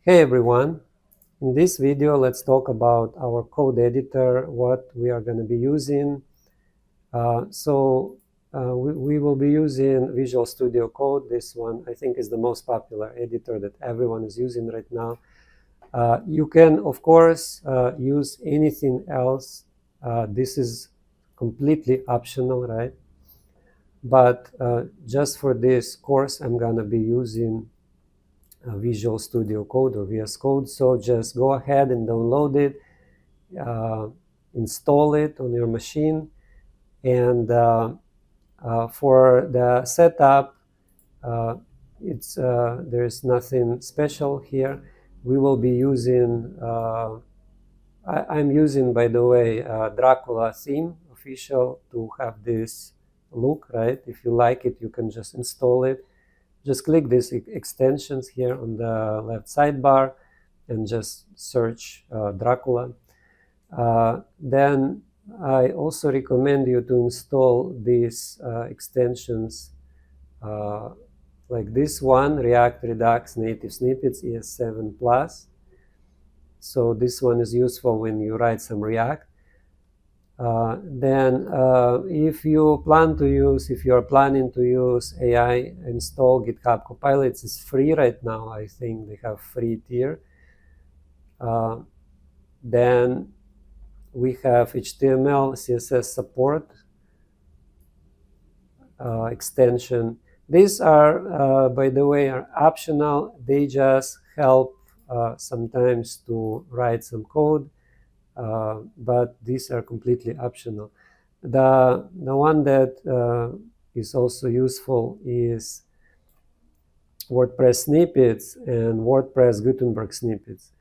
Hey everyone, in this video let's talk about our code editor, what we are going to be using. We will be using Visual Studio Code. This one I think is the most popular editor that everyone is using right now. You can of course use anything else. This is completely optional, right? But just for this course I'm going to be using Visual Studio Code or VS Code. So just go ahead and download it, install it on your machine, and for the setup, there's nothing special here. We will be using, I'm using, by the way, Dracula theme official to have this look, right? If you like it, you can just install it. Just click these extensions here on the left sidebar and just search Dracula. Then I also recommend you to install these extensions like this one, React Redux Native Snippets ES7 Plus. So this one is useful when you write some React. If you are planning to use AI, install GitHub Copilot. It's free right now. I think they have free tier. Then we have HTML, CSS support extension. These are, by the way, are optional. They just help sometimes to write some code. But these are completely optional. The one that is also useful is WordPress snippets and WordPress Gutenberg snippets.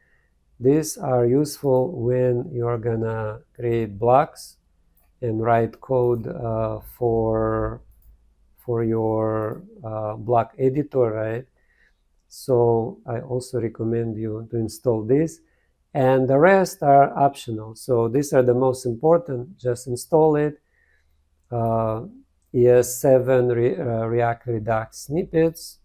These are useful when you are gonna create blocks and write code for your block editor, right? So I also recommend you to install this. And the rest are optional. So these are the most important. Just install it. ES7 React Redux snippets.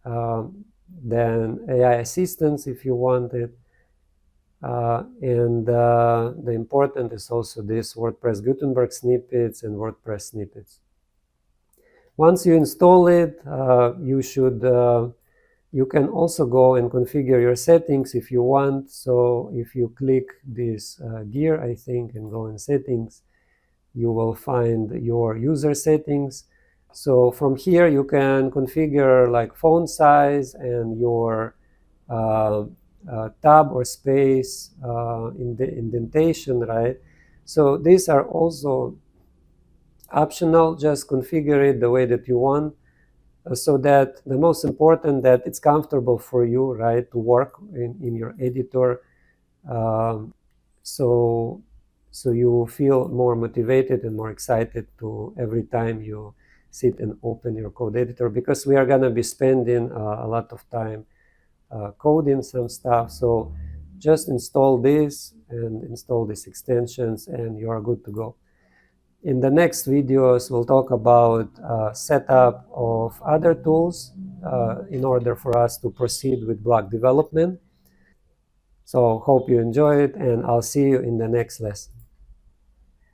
Then AI assistance if you want it. The important is also this WordPress Gutenberg snippets and WordPress snippets. Once you install it, you can also go and configure your settings if you want. So if you click this gear, I think, and go in settings, you will find your user settings. So from here, you can configure like font size and your tab or space in the indentation, right? So these are also optional. Just configure it the way that you want. So that the most important that it's comfortable for you, right, to work in your editor. So you feel more motivated and more excited to every time you sit and open your code editor, because we are going to be spending a lot of time coding some stuff. So just install this and install these extensions and you are good to go. In the next videos, we'll talk about setup of other tools in order for us to proceed with block development. So hope you enjoy it, and I'll see you in the next lesson.